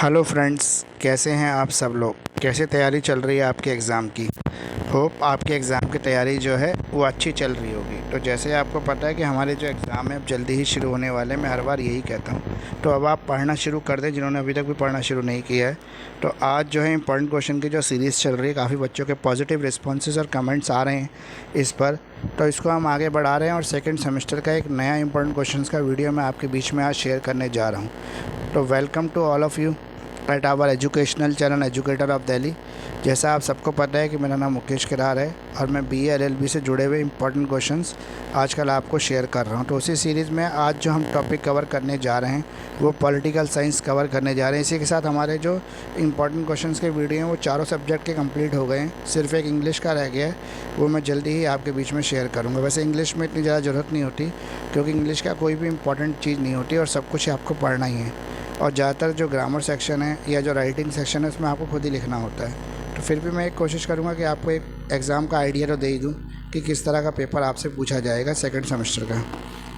Hello friends, कैसे हैं आप सब लोग। कैसे तैयारी चल रही है आपके एग्ज़ाम की। होप आपके एग्ज़ाम की तैयारी जो है वो अच्छी चल रही होगी। तो जैसे आपको पता है कि हमारे जो एग्ज़ाम है अब जल्दी ही शुरू होने वाले हैं, मैं हर बार यही कहता हूँ। तो अब आप पढ़ना शुरू कर दें जिन्होंने अभी तक भी पढ़ना शुरू नहीं किया है। तो आज जो है इंपॉर्टेंट क्वेश्चन की जो सीरीज़ चल रही है, काफ़ी बच्चों के पॉजिटिव रिस्पॉन्सेज और कमेंट्स आ रहे हैं इस पर। तो इसको हम आगे बढ़ा रहे हैं और सेकेंड सेमेस्टर का एक नया इंपॉर्टेंट क्वेश्चन का वीडियो मैं आपके बीच में आज शेयर करने जा रहा हूँ। तो welcome to all of you at our educational channel educator of Delhi. जैसा आप सबको पता है कि मेरा नाम मुकेश किरार है और मैं BA LLB से जुड़े हुए इंपॉर्टेंट क्वेश्चंस आजकल आपको शेयर कर रहा हूं। तो उसी सीरीज़ में आज जो हम टॉपिक कवर करने जा रहे हैं वो पॉलिटिकल साइंस कवर करने जा रहे हैं। इसी के साथ हमारे जो इंपॉर्टेंट क्वेश्चंस के वीडियो हैं वो चारों सब्जेक्ट के कंप्लीट हो गए हैं। सिर्फ एक इंग्लिश का रह गया है, वो मैं जल्दी ही आपके बीच में शेयर करूँगा। वैसे इंग्लिश में इतनी ज़्यादा ज़रूरत नहीं होती क्योंकि इंग्लिश का कोई भी इंपॉर्टेंट चीज़ नहीं होती और सब कुछ आपको पढ़ना ही है। और ज़्यादातर जो ग्रामर सेक्शन है या जो राइटिंग सेक्शन है उसमें आपको खुद ही लिखना होता है। तो फिर भी मैं एक कोशिश करूँगा कि आपको एक एग्ज़ाम का आइडिया तो दे ही दूँ कि किस तरह का पेपर आपसे पूछा जाएगा सेकंड सेमेस्टर का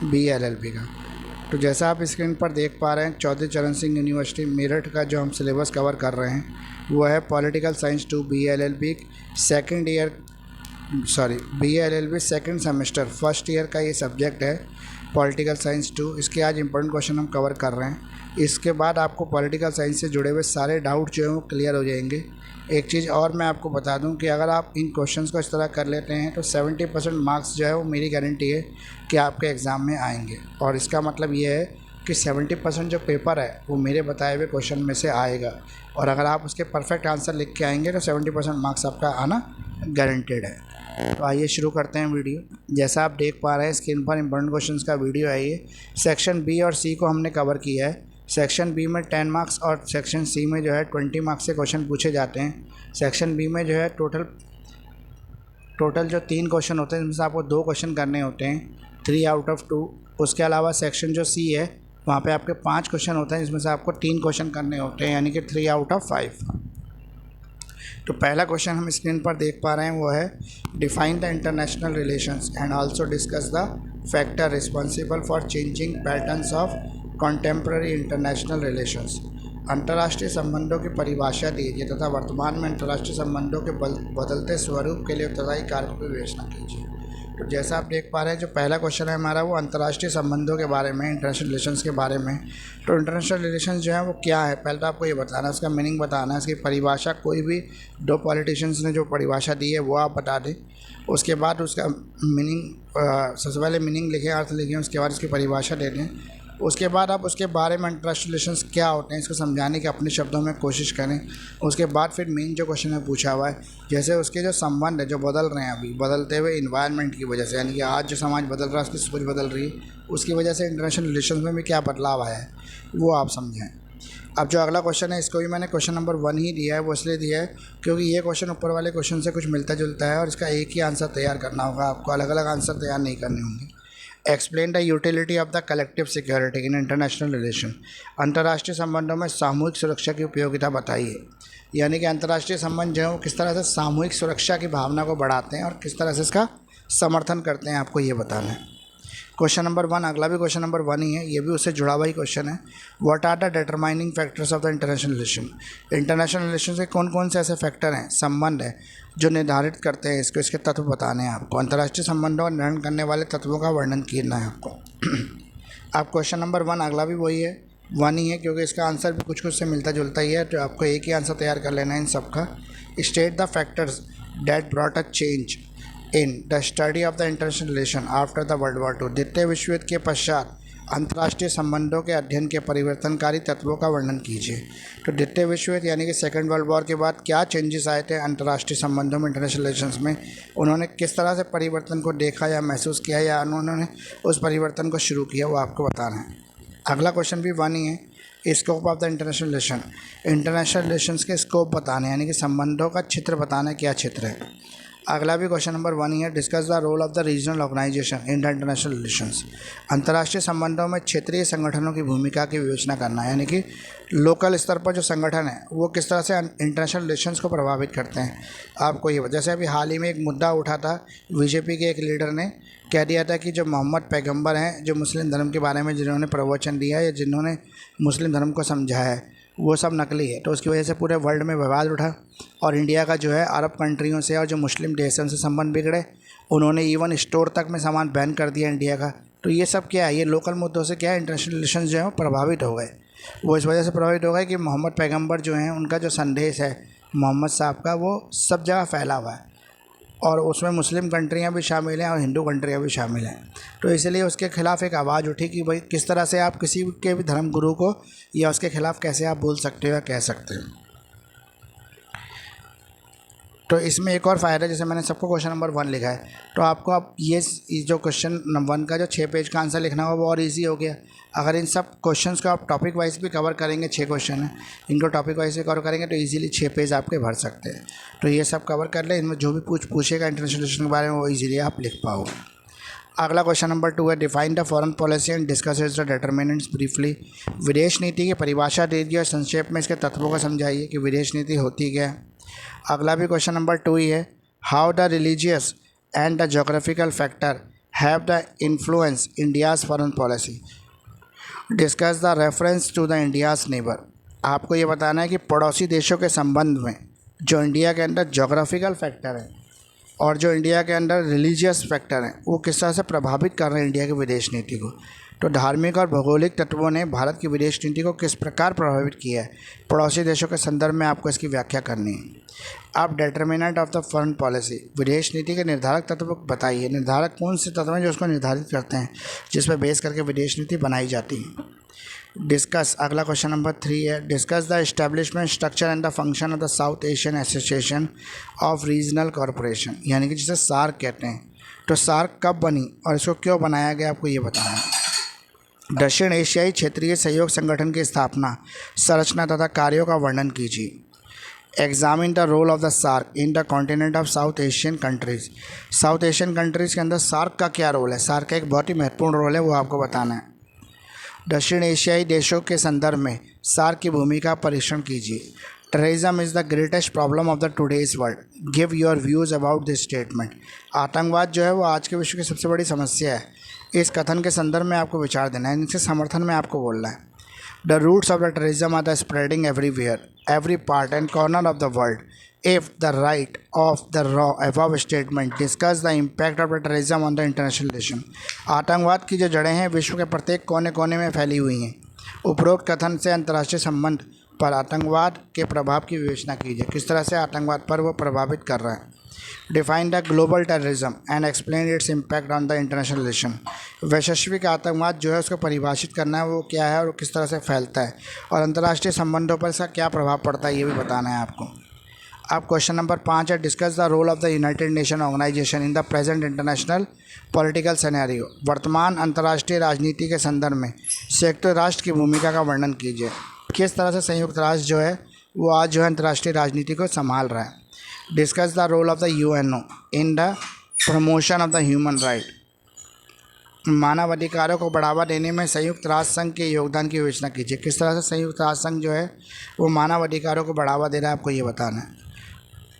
BA LLB का। तो जैसा आप स्क्रीन पर देख पा रहे हैं, चौधरी चरण सिंह यूनिवर्सिटी मेरठ का जो हम सिलेबस कवर कर रहे हैं वो है political science 2 BA LLB second year BA LLB second semester first year का ये सब्जेक्ट है पॉलिटिकल साइंस 2। इसके आज इंपॉर्टेंट क्वेश्चन हम कवर कर रहे हैं। इसके बाद आपको पॉलिटिकल साइंस से जुड़े हुए सारे डाउट जो हैं वो क्लियर हो जाएंगे। एक चीज़ और मैं आपको बता दूं कि अगर आप इन क्वेश्चंस को इस तरह कर लेते हैं तो 70% मार्क्स जो है वो मेरी गारंटी है कि आपके एग्ज़ाम में आएंगे। और इसका मतलब ये है कि 70% जो पेपर है वो मेरे बताए हुए क्वेश्चन में से आएगा और अगर आप उसके परफेक्ट आंसर लिख के आएंगे तो 70% मार्क्स आपका आना गारंटेड है। तो आइए शुरू करते हैं वीडियो। जैसा आप देख पा रहे हैं स्क्रीन पर इंपॉर्टेंट क्वेश्चंस का वीडियो है ये। सेक्शन B और C को हमने कवर किया है। सेक्शन B में 10 मार्क्स और सेक्शन C में जो है 20 मार्क्स से क्वेश्चन पूछे जाते हैं। सेक्शन B में जो है टोटल जो 3 क्वेश्चन होते हैं जिनमें से आपको 2 क्वेश्चन करने होते हैं, 3 आउट ऑफ 2। उसके अलावा सेक्शन जो C है वहाँ पे आपके 5 क्वेश्चन होते हैं जिसमें से आपको 3 क्वेश्चन करने होते हैं, यानी कि 3 आउट ऑफ 5। तो पहला क्वेश्चन हम स्क्रीन पर देख पा रहे हैं वो है define the international relations and also discuss the factor responsible for changing patterns of contemporary international relations. अंतर्राष्ट्रीय संबंधों की परिभाषा दीजिए तथा वर्तमान में अंतर्राष्ट्रीय संबंधों के बदलते स्वरूप के लिए उत्तरदायी कारकों की विवेचना कीजिए। तो जैसा आप देख पा रहे हैं जो पहला क्वेश्चन है हमारा वो अंतर्राष्ट्रीय संबंधों के बारे में, इंटरनेशनल रिलेशंस के बारे में। तो इंटरनेशनल रिलेशंस जो है वो क्या है, पहले तो आपको ये बताना है, उसका मीनिंग बताना है, इसकी परिभाषा कोई भी 2 पॉलिटिशियंस ने जो परिभाषा दी है वो आप बता दें। उसके बाद उसका मीनिंग, सबसे पहले मीनिंग लिखें, अर्थ लिखें, उसके बाद इसकी परिभाषा दे दें। उसके बाद आप उसके बारे में इंटरनेशनल रिलेशंस क्या होते हैं इसको समझाने की अपने शब्दों में कोशिश करें। उसके बाद फिर मेन जो क्वेश्चन है पूछा हुआ है, जैसे उसके जो संबंध है जो बदल रहे हैं अभी बदलते हुए इन्वायरमेंट की वजह से, यानी कि आज जो समाज बदल रहा है उसकी सोच बदल रही है, उसकी वजह से इंटरनेशनल रिलेशंस में भी क्या बदलाव आया है वो आप समझें। अब जो अगला क्वेश्चन है इसको भी मैंने क्वेश्चन नंबर 1 ही दिया है, वो इसलिए दिया है क्योंकि ये क्वेश्चन ऊपर वाले क्वेश्चन से कुछ मिलता जुलता है और इसका एक ही आंसर तैयार करना होगा, आपको अलग अलग आंसर तैयार नहीं करने होंगे। Explain the utility of the collective security in international relation. अंतर्राष्ट्रीय संबंधों में सामूहिक सुरक्षा की उपयोगिता बताइए। यानी कि अंतर्राष्ट्रीय संबंध जो है वो किस तरह से सामूहिक सुरक्षा की भावना को बढ़ाते हैं और किस तरह से इसका समर्थन करते हैं, आपको ये बताना है। क्वेश्चन नंबर 1, अगला भी क्वेश्चन नंबर 1 ही है, ये भी उससे जुड़ा हुआ ही क्वेश्चन है। What are the determining factors of the international relation. International relation के कौन कौन से ऐसे फैक्टर हैं, संबंध है जो निर्धारित करते हैं इसको, इसके तत्व बताने हैं आपको। अंतर्राष्ट्रीय संबंधों का निर्धारण करने वाले तत्वों का वर्णन करना है आपको। आप क्वेश्चन नंबर 1, अगला भी वही है, 1 ही है क्योंकि इसका आंसर भी कुछ कुछ से मिलता जुलता ही है, तो आपको एक ही आंसर तैयार कर लेना है इन सब का। State the factors that brought a change in the study of the international relation after the world war 2। द्वितीय विश्व युद्ध के पश्चात अंतर्राष्ट्रीय संबंधों के अध्ययन के परिवर्तनकारी तत्वों का वर्णन कीजिए। तो द्वितीय विश्व युद्ध यानी कि सेकेंड वर्ल्ड वॉर के बाद क्या चेंजेस आए थे अंतर्राष्ट्रीय संबंधों में, इंटरनेशनल रिलेशंस में, उन्होंने किस तरह से परिवर्तन को देखा या महसूस किया या उन्होंने उस परिवर्तन को शुरू किया, वो आपको बताना है। अगला क्वेश्चन भी 1 ही है। Scope of the international relation. International relations के स्कोप बताने यानी कि संबंधों का क्षेत्र बताना है, क्या क्षेत्र है। अगला भी क्वेश्चन नंबर 1 ही है। Discuss the role of the regional organisation in the international relations. अंतर्राष्ट्रीय संबंधों में क्षेत्रीय संगठनों की भूमिका की विवेचना करना है, यानी कि लोकल स्तर पर जो संगठन है वो किस तरह से इंटरनेशनल रिलेशंस को प्रभावित करते हैं, आपको ये। जैसे अभी हाल ही में एक मुद्दा उठा था, बीजेपी के एक लीडर ने कह दिया था कि जो मोहम्मद पैगंबर हैं, जो मुस्लिम धर्म के बारे में जिन्होंने प्रवचन दिया या जिन्होंने मुस्लिम धर्म को समझाया है, वो सब नकली है। तो उसकी वजह से पूरे वर्ल्ड में विवाद उठा और इंडिया का जो है अरब कंट्रियों से और जो मुस्लिम देश हैं उनसे संबंध बिगड़े। उन्होंने इवन स्टोर तक में सामान बैन कर दिया इंडिया का। तो ये सब क्या है, ये लोकल मुद्दों से क्या है, इंटरनेशनल रिलेशन जो है वो प्रभावित हो गए। वो इस वजह से प्रभावित हो गए कि मोहम्मद पैगंबर जो हैं उनका जो संदेश है मोहम्मद साहब का वो सब जगह फैला हुआ है और उसमें मुस्लिम कंट्रियां भी शामिल हैं और हिंदू कंट्रियां भी शामिल हैं। तो इसलिए उसके ख़िलाफ़ एक आवाज़ उठी कि भाई किस तरह से आप किसी के भी धर्म गुरु को या उसके ख़िलाफ़ कैसे आप बोल सकते हो या कह सकते हो। तो इसमें एक और फ़ायदा, जैसे मैंने सबको क्वेश्चन नंबर 1 लिखा है, तो आपको अब ये जो क्वेश्चन नंबर 1 का जो 6 पेज का आंसर लिखना होगा वो और इजी हो गया। अगर इन सब क्वेश्चंस को आप टॉपिक वाइज भी कवर करेंगे, 6 क्वेश्चन हैं, इनको टॉपिक वाइज भी कवर करेंगे तो इजीली 6 पेज आपके भर सकते हैं। तो ये सब कवर कर ले, इनमें जो भी पूछेगा इंटरनेशनल रिलेशन के बारे में वो ईजिली आप लिख पाओगे। अगला क्वेश्चन नंबर 2 है, define the foreign policy and discuss it's the determinants briefly. विदेश नीति की परिभाषा दीजिए और संक्षेप में इसके तत्वों को समझाइए कि विदेश नीति होती क्या है। अगला भी क्वेश्चन नंबर 2 ही है, how the religious and the geographical factor have the influence India's foreign policy. Discuss the reference to the India's neighbour. आपको ये बताना है कि पड़ोसी देशों के संबंध में जो इंडिया के अंदर जोग्राफिकल फैक्टर हैं और जो इंडिया के अंदर रिलीजियस फैक्टर हैं वो किस तरह से प्रभावित कर रहे हैं इंडिया की विदेश नीति को। तो धार्मिक और भौगोलिक तत्वों ने भारत की विदेश नीति को किस प्रकार प्रभावित किया है, पड़ोसी देशों के संदर्भ में आपको इसकी व्याख्या करनी है। आप determinant of the foreign policy, विदेश नीति के निर्धारक तत्व बताइए। निर्धारक कौन से तत्व हैं जो उसको निर्धारित करते हैं, जिस पर बेस करके विदेश नीति बनाई जाती है। डिस्कस, अगला क्वेश्चन नंबर 3 है, discuss the establishment structure and the function of the south Asian association of regional corporation, यानी कि जिसे सार्क कहते हैं। तो सार्क कब बनी और इसको क्यों बनाया गया, आपको ये बताना है। दक्षिण एशियाई क्षेत्रीय सहयोग संगठन की स्थापना, संरचना तथा कार्यों का वर्णन कीजिए। Examine the role of the SAARC in the continent of South Asian countries. South Asian countries के अंदर सार्क का क्या रोल है, सार्क का एक बहुत ही महत्वपूर्ण रोल है, वो आपको बताना है। दक्षिण एशियाई देशों के संदर्भ में सार्क की भूमिका परीक्षण कीजिए। Terrorism is the greatest problem of the today's world, give your views about this statement. आतंकवाद जो है वो आज के विश्व की सबसे बड़ी समस्या है, इस कथन के संदर्भ में आपको विचार देना है, इनके समर्थन में आपको बोलना है। The roots of the terrorism are the spreading everywhere, every part and corner of the world. If the right of the raw above statement discuss the impact of the terrorism on the international relation. आतंकवाद की जो जड़ें हैं विश्व के प्रत्येक कोने कोने में फैली हुई हैं। उपरोक्त कथन से अंतर्राष्ट्रीय संबंध पर आतंकवाद के प्रभाव की विवेचना कीजिए, किस तरह से आतंकवाद पर वो प्रभावित कर रहा है। Define the global terrorism and explain its impact on the international relation. वैश्विक आतंकवाद जो है उसको परिभाषित करना है, वो क्या है और किस तरह से फैलता है और अंतर्राष्ट्रीय संबंधों पर इसका क्या प्रभाव पड़ता है, ये भी बताना है आपको। अब क्वेश्चन नंबर 5 है, discuss the role of the United Nation Organisation in the present international political scenario. वर्तमान अंतर्राष्ट्रीय राजनीति के संदर्भ में संयुक्त राष्ट्र की भूमिका का वर्णन कीजिए। किस तरह से संयुक्त राष्ट्र जो है वो आज जो है अंतर्राष्ट्रीय राजनीति को संभाल रहा है। Discuss the role of the UNO in the promotion of the human right. मानव अधिकारों को बढ़ावा देने में संयुक्त राष्ट्र संघ के योगदान की विवेचना कीजिए। किस तरह से संयुक्त राष्ट्र संघ जो है वो मानव अधिकारों को बढ़ावा दे रहा है, आपको ये बताना है।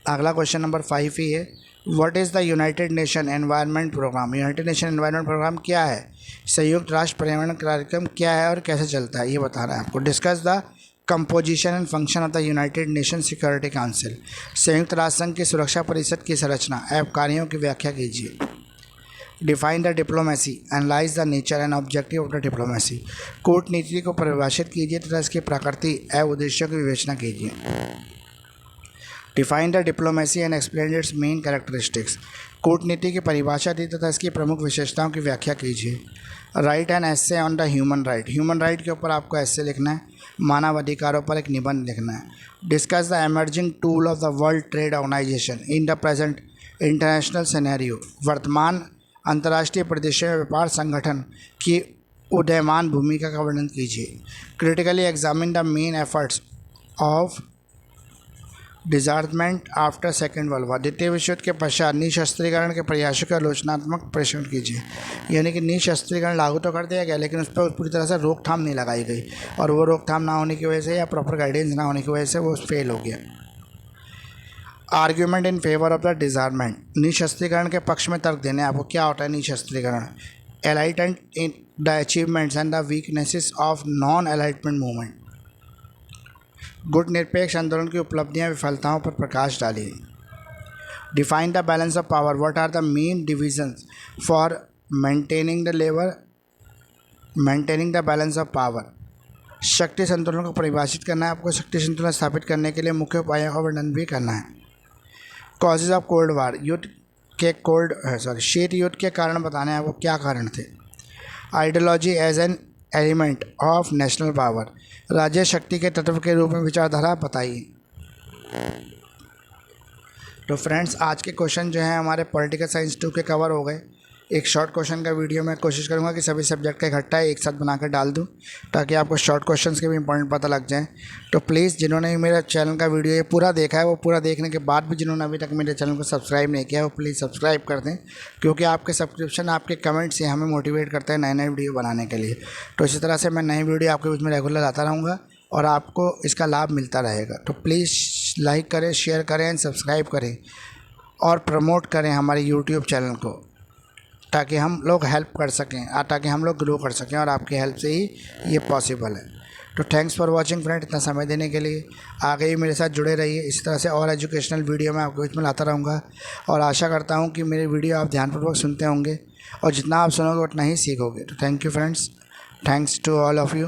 अगला क्वेश्चन नंबर 5 ही है, what is the United Nation Environment Programme. United Nation Environment Programme क्या है, संयुक्त राष्ट्र पर्यावरण कार्यक्रम क्या है और कैसे चलता है, ये बताना है आपको। Discuss the composition and function of the United nation security council. संयुक्त राष्ट्र संघ की सुरक्षा परिषद की संरचना एवं कार्यों की व्याख्या कीजिए। Define the diplomacy, analyse the nature and objective of the diplomacy. कूटनीति को परिभाषित कीजिए तथा इसकी प्रकृति एवं उद्देश्यों की विवेचना कीजिए। Define the diplomacy and explain it's main characteristics. कूटनीति की परिभाषा दी तथा इसकी प्रमुख विशेषताओं की व्याख्या कीजिए। Right and essay on the human right. Human right के ऊपर आपको एसे लिखना है, मानव अधिकारों पर एक निबंध लिखना है। Discuss the emerging tool of the World Trade Organization in the present international scenario. वर्तमान अंतर्राष्ट्रीय परिदृश्य में व्यापार संगठन की उदयमान भूमिका का वर्णन कीजिए। Critically examine the main efforts of disarmament after second world war. द्वितीय विश्व युद्ध के पश्चात निशस्त्रीकरण के प्रयासों का आलोचनात्मक परीक्षण कीजिए। यानी कि निशस्त्रीकरण लागू तो कर दिया गया लेकिन उस पर पूरी तरह से रोकथाम नहीं लगाई गई और वो रोकथाम ना होने की वजह से या प्रॉपर गाइडेंस ना होने की वजह से वो फेल हो गया। Argument in favour of the disarmament. निशस्त्रीकरण के पक्ष में तर्क देने आपको क्या होता है निशस्त्रीकरण। Alignment in the achievements and the weaknesses of non alignment movement. गुट निरपेक्ष आंदोलन की उपलब्धियां विफलताओं पर प्रकाश डालिए। Define the balance of power, what are the main divisions for maintaining the balance of power. शक्ति संतुलन को परिभाषित करना है आपको। शक्ति संतुलन स्थापित करने के लिए मुख्य उपायों का वर्णन भी करना है। कॉजेज ऑफ कोल्ड वार, शीत युद्ध के कारण बताने हैं आपको, क्या कारण थे। Ideology as an element of national power, राज्य शक्ति के तत्व के रूप में विचारधारा बताइए। तो फ्रेंड्स, आज के क्वेश्चन जो हैं हमारे पॉलिटिकल साइंस 2 के कवर हो गए। एक शॉर्ट क्वेश्चन का वीडियो मैं कोशिश करूंगा कि सभी सब्जेक्ट का इकट्ठा एक साथ बनाकर डाल दूं, ताकि आपको शॉर्ट क्वेश्चंस के भी इंपॉर्टेंट पता लग जाएं। तो प्लीज़ जिन्होंने मेरे चैनल का वीडियो ये पूरा देखा है, वो पूरा देखने के बाद भी जिन्होंने अभी तक मेरे चैनल को सब्सक्राइब नहीं किया है, वो प्लीज़ सब्सक्राइब कर दें, क्योंकि आपके सब्सक्रिप्शन, आपके कमेंट्स से हमें मोटिवेट करते हैं नए नए वीडियो बनाने के लिए। तो इसी तरह से मैं नई वीडियो आपके बीच में रेगुलर लाता रहूँगा और आपको इसका लाभ मिलता रहेगा। तो प्लीज़ लाइक करें, शेयर करें एंड सब्सक्राइब करें और प्रमोट करें हमारे यूट्यूब चैनल को, ताकि हम लोग हेल्प कर सकें, ताकि हम लोग ग्रो कर सकें, और आपकी हेल्प से ही ये पॉसिबल है। तो थैंक्स फॉर वॉचिंग फ्रेंड, इतना समय देने के लिए। आगे भी मेरे साथ जुड़े रहिए, इसी तरह से और एजुकेशनल वीडियो मैं आपके बीच में लाता रहूँगा, और आशा करता हूँ कि मेरी वीडियो आप ध्यानपूर्वक सुनते होंगे, और जितना आप सुनोगे उतना ही सीखोगे। तो thank you friends, thanks to all of you.